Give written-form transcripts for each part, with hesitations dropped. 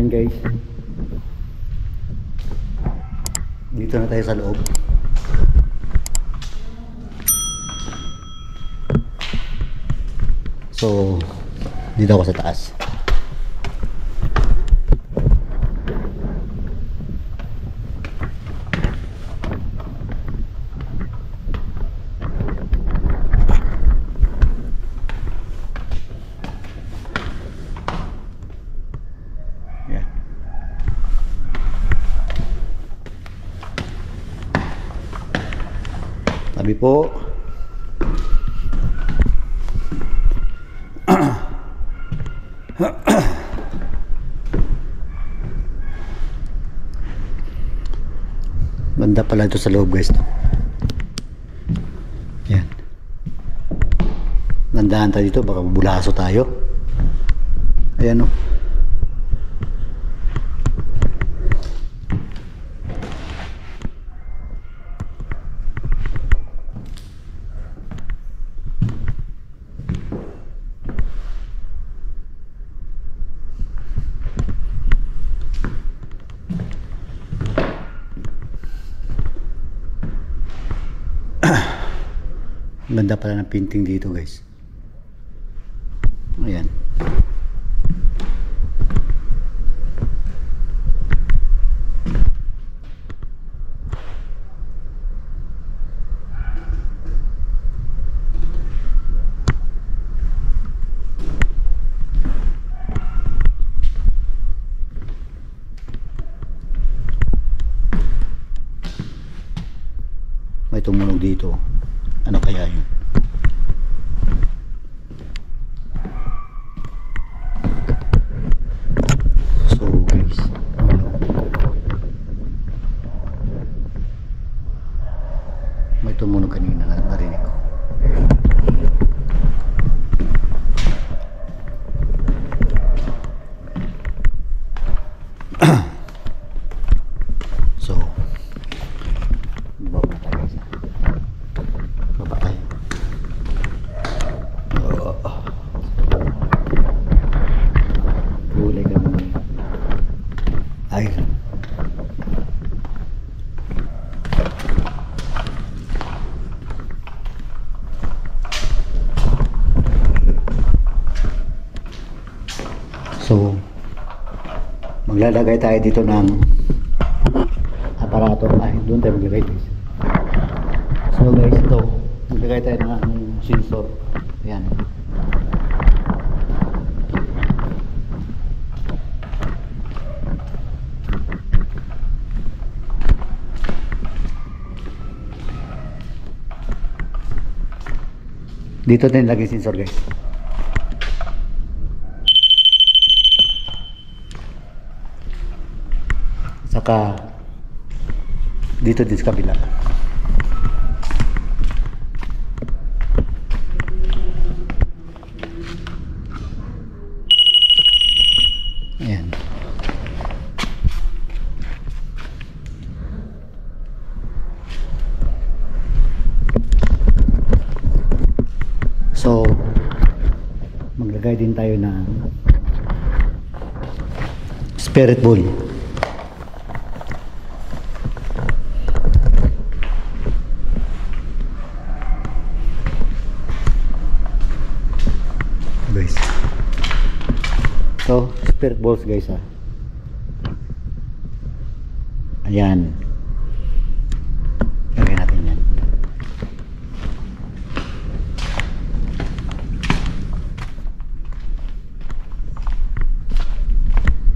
Ayan guys, dito na tayo sa loob. So dito ako sa taas. Sabi po, banda pala ito sa loob guys. Yan, nandahan tayo dito, baka bulaso tayo. Ayan o. Ganda pala ng painting dito guys. Ayan. May tumunog dito. Ano kaya yun? So guys, may tumunog kanina na narinig ko. So baba tayo. Ay. So maglalagay tayo dito ng aparato. Ay, doon tayo maglagay guys. So guys, ito maglagay tayo ng sensor. Ayan. Dito din lagi sensor guys. Saka dito din sa kabila. Ayan. So maglagay din tayo ng spirit ball. Guys, so spirit balls guys ha. Ayan, lagay natin yan.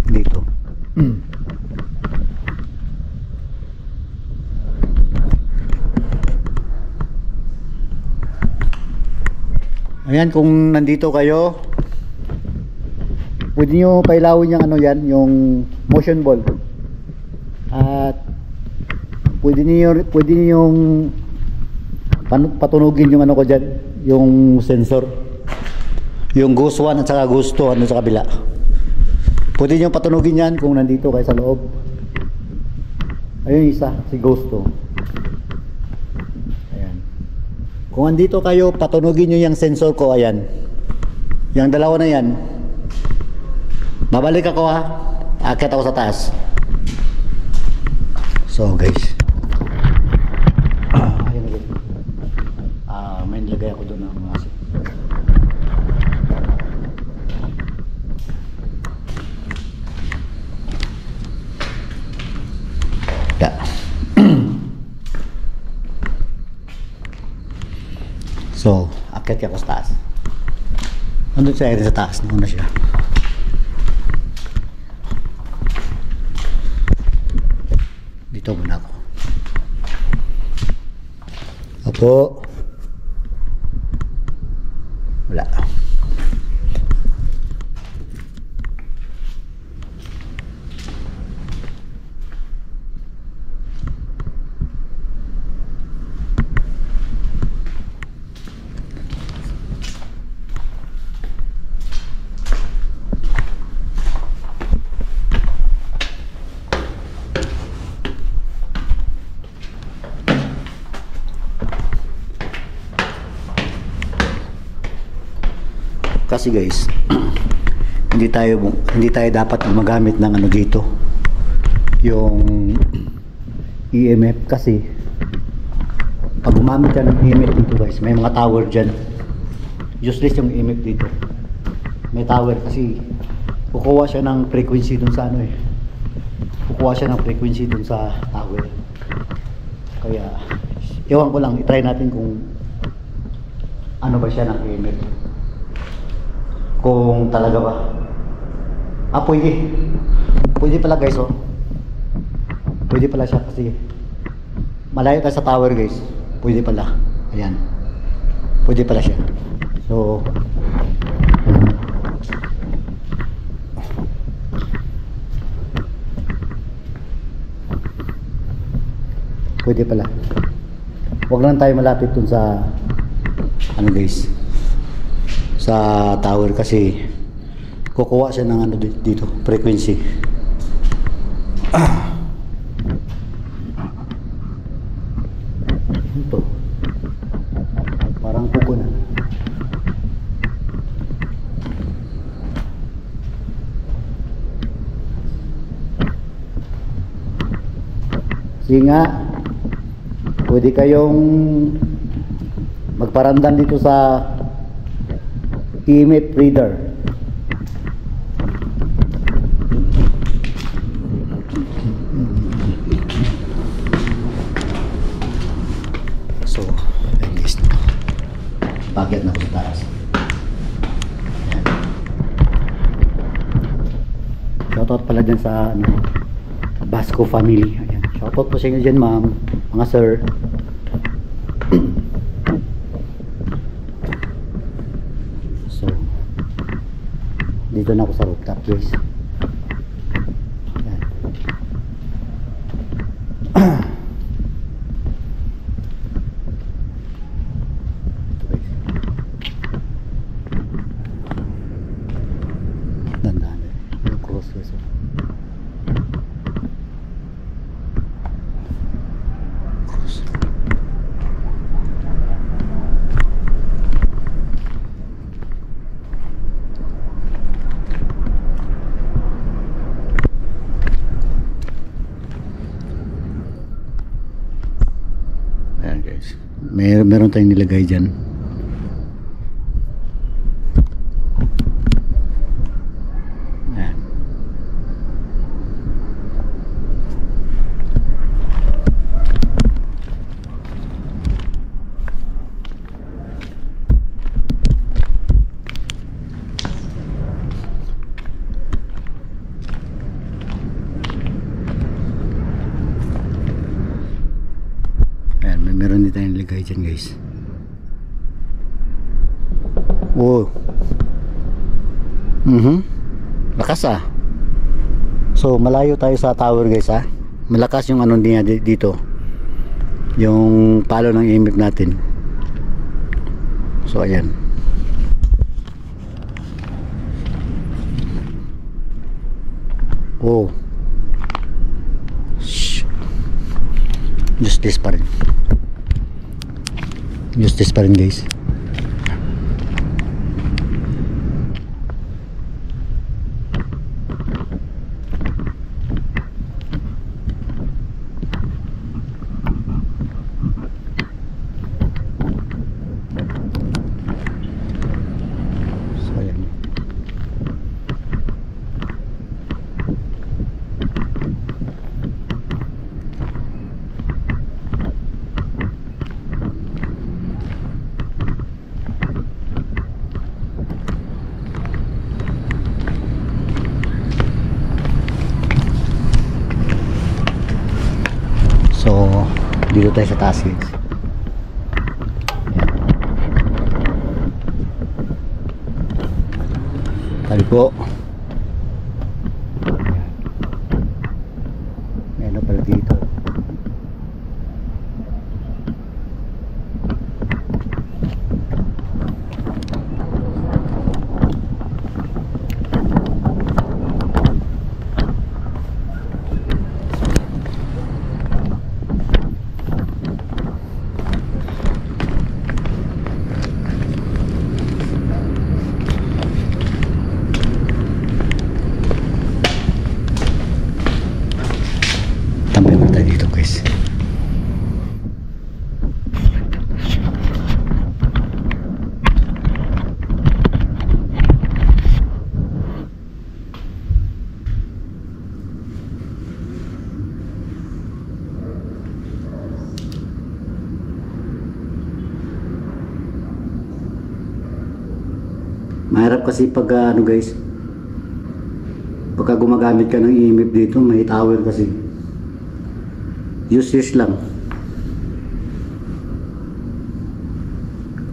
Dito. Ayan, kung nandito kayo, pwede nyo pailawin yung ano yan, yung motion ball. At pwede niyo yung patunugin yung ano ko dyan, yung sensor, yung ghost 1 at saka ghost 2 ano sa kabila. Pwede nyo patunugin yan kung nandito kayo sa loob. Ayun isa, si ghost 2. Kung andito kayo, patunugin nyo yung sensor ko. Ayan, yung dalawa na yan. Babalik ako ha. Aakyat ako sa taas. So guys, ayun na guys. May nilagay ako doon ng mga so, akyat ako sa taas. Nandun siya rin sa taas. Nauna siya. Dito muna ako. Opo. Wala. Kasi guys, hindi tayo dapat gumagamit ng ano dito, yung EMF. Kasi pag gumamit ka ng EMF dito guys, may mga tower dyan, useless yung EMF dito. May tower kasi kukuha siya ng frequency dun sa ano kukuha siya ng frequency dun sa tower. Kaya ewan ko lang, itry natin kung ano ba siya ng EMF, kung talaga ba. Pwede pala guys, oh. Pwede pala siya kasi malayo tayo sa tower guys. Pwede pala. Ayan. Pwede pala siya. So pwede pala. Huwag lang tayo malapit dun sa ano guys, sa tower, kasi kukuha siya ng ano dito, frequency. Ito parang kuko na. Sige nga, pwede kayong magparamdam dito sa EMF reader. So, ayun guys, bakit na ako sa taas. Ayan. Shoutout pala dyan sa ano, Basco family. Ayan. Shoutout po sa inyo dyan, ma'am, mga sir. Dito na ako sa rooftop guys. Ayan. Dandan yung cross guys. Cross. Ayan guys, meron tayong nilagay dyan. Ayan. Meron din tayong nilagay dyan guys. Oh. Lakas ah. So malayo tayo sa tower guys ah. Malakas yung ano niya dito, yung palo ng EMF natin. So ayan. Oh. Just this pa rin. Justice pa rin guys. Dito tayo sa taas guys. Tali po. May ano pala dito. Tambay muna tayo dito guys. Mahirap kasi pag ano guys, pagka gumagamit ka ng EMF dito, may tower kasi. Useless lang.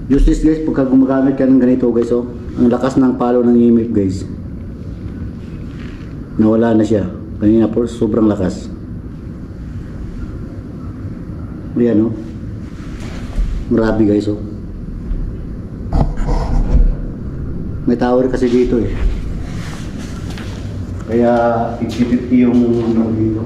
Useless guys pagka gumagamit ka ng ganito guys. Oh, ang lakas ng palo ng EMF guys. Nawala na siya. Kanina po sobrang lakas. Ayan oh. Grabe guys oh. May tower kasi dito eh. Kaya 50-50 yung ano dito.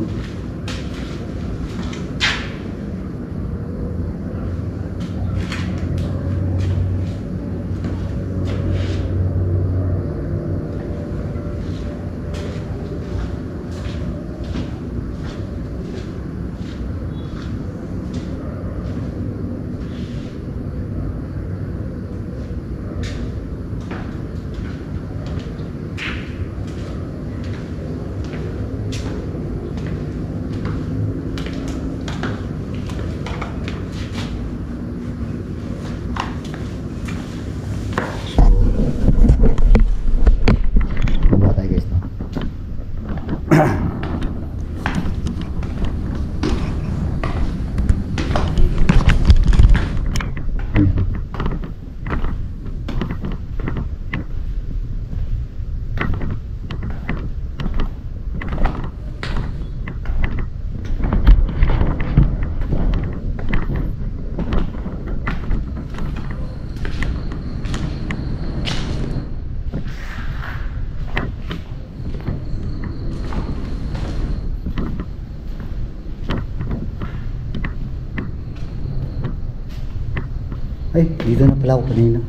Ay, dito na pala ako kanina.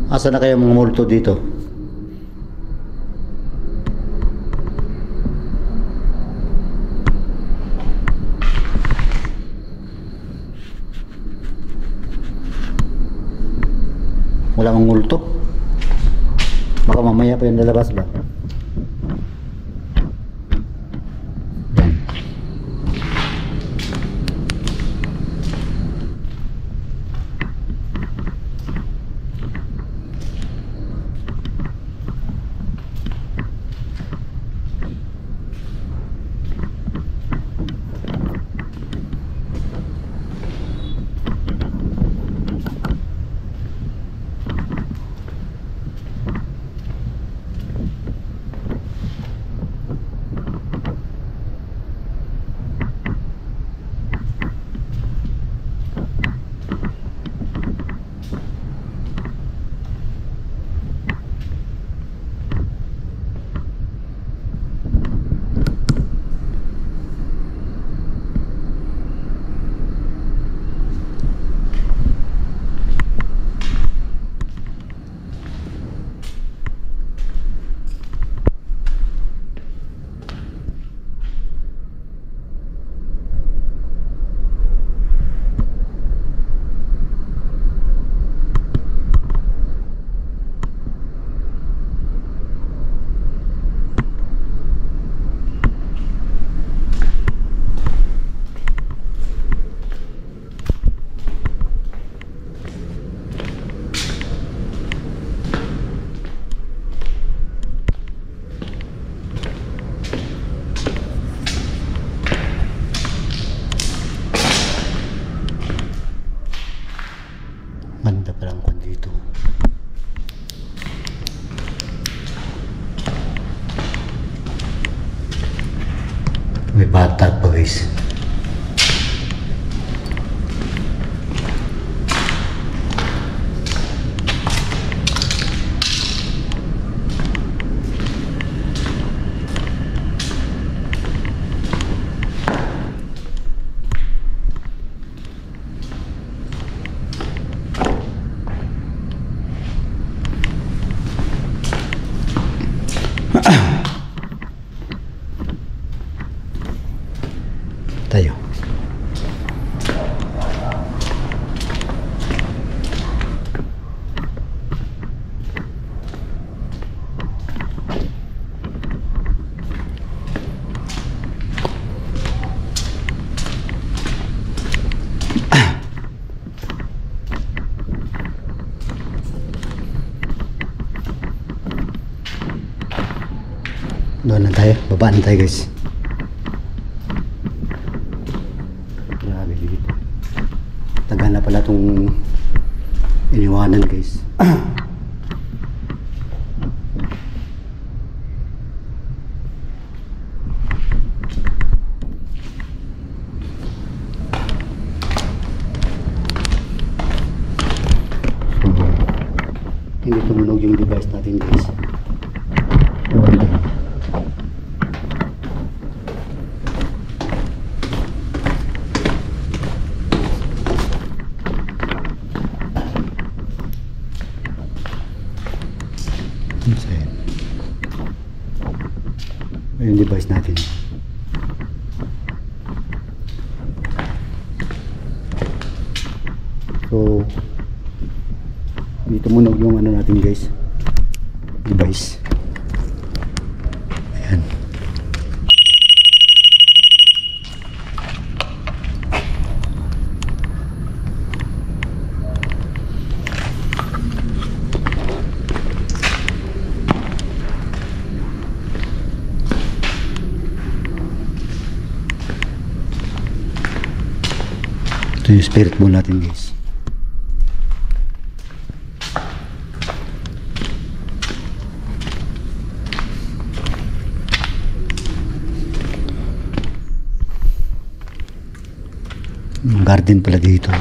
Asa na kaya mga multo dito? Wala mang multo. Baka mamaya pa yung lalabas ba? Batak po guys. Tayo. Doon na tayo, baba na tayo guys. Grabe dito. Taga na pala itong iniwanan guys. Hindi tumunog yung device natin guys. Yung device natin. So dito muna yung ano natin guys, device. Ayan. Ito yung spirit ball natin guys. Yung garden pala dito.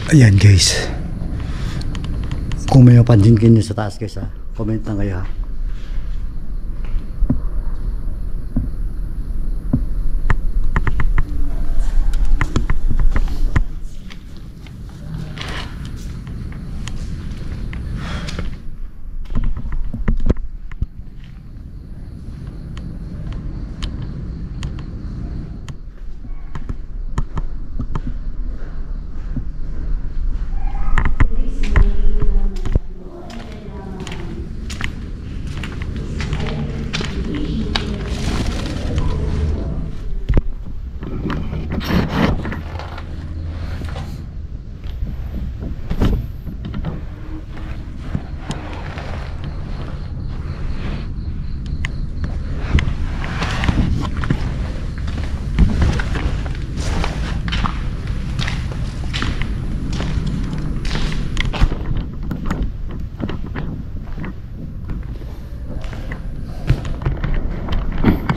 Ayan guys, kung may mapansin kayo sa taas guys ha, comment lang kayo ha.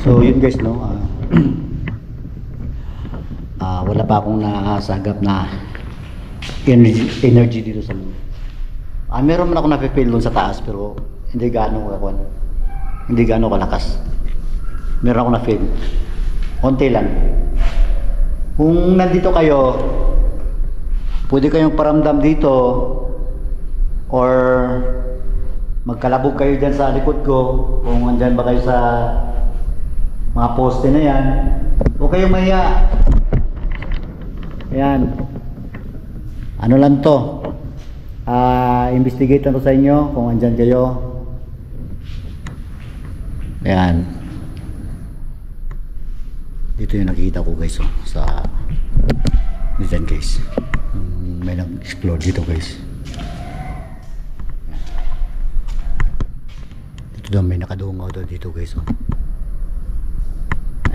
So yun guys no, wala pa akong nakasagap na energy dito sa mundo. Meron man ako nafe-feel doon sa taas pero hindi gaano kalakas. Meron ako na-feel. Konti lang. Kung nandito kayo, pwede kayong paramdam dito or magkalabog kayo dyan sa likod ko kung andyan ba kayo sa mga poste na yan. Huwag kayong mahiya. Ayan. Ano lang to, investigate lang to sa inyo kung andyan kayo. Ayan. Dito yung nakikita ko guys, oh, sa Diyan guys. May nag-explode dito guys. Dito daw may nakadungaw daw dito guys. Oh.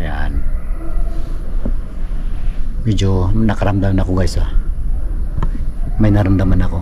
Ayan. Medyo nakaramdam na ako guys ah. May naramdaman ako.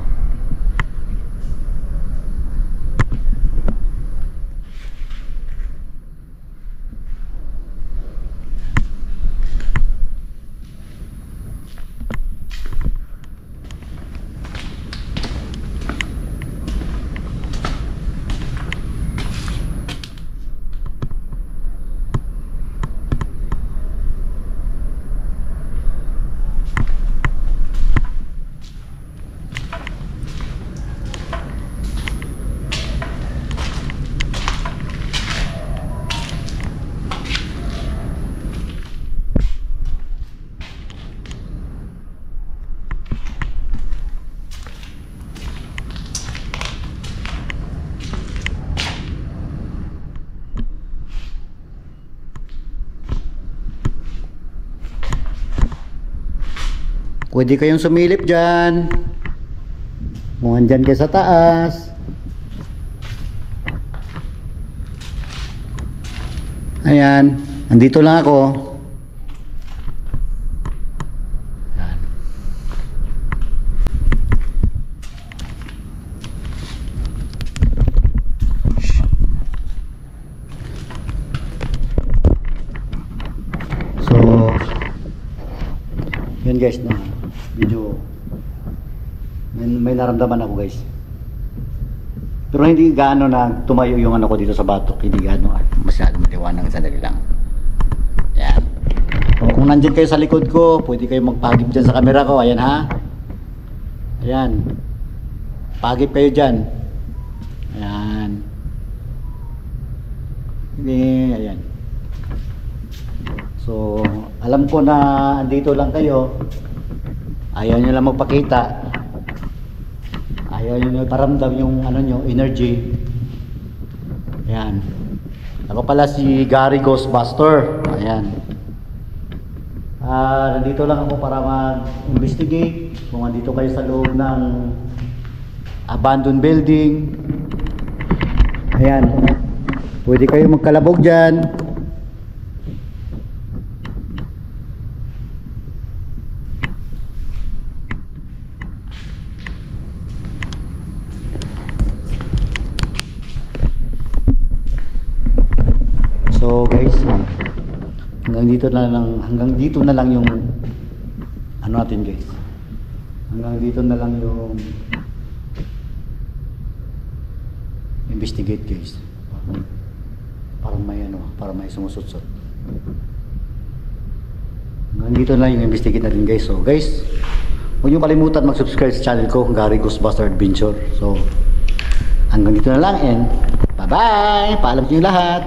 Pwede kayong sumilip dyan. Kung andyan kayo sa taas. Ayan. Nandito lang ako. Ayan. So, yun guys na. Medyo may naramdaman ako guys, pero hindi gaano na tumayo yung ano ko dito sa batok, hindi gaano masyado matiwanag, sandali lang. Yan. Kung nandiyan kayo sa likod ko, pwede kayo magpagip dyan sa camera ko. Ayan ha, ayan, pagip kayo dyan. Ayan, ayan. So alam ko na andito lang kayo. Ayaw nyo lang magpakita. Ayaw nyo paramdam yung ano nyo, energy. Ayan. Ako pala si Gary Ghostbuster. Ayan. Nandito lang ako para mag-investigate kung andito kayo sa loob ng abandoned building. Ayan. Pwede kayo magkalabog dyan. So guys, hanggang dito na lang yung ano natin guys. Hanggang dito na lang yung investigate guys. Parang may ano, parang may sumusutsot. Hanggang dito na lang yung investigate natin guys. So guys, huwag niyo kalimutan mag-subscribe sa channel ko, Gary Ghostbuster Adventure. So hanggang dito na lang and bye-bye! Paalam sa inyo lahat!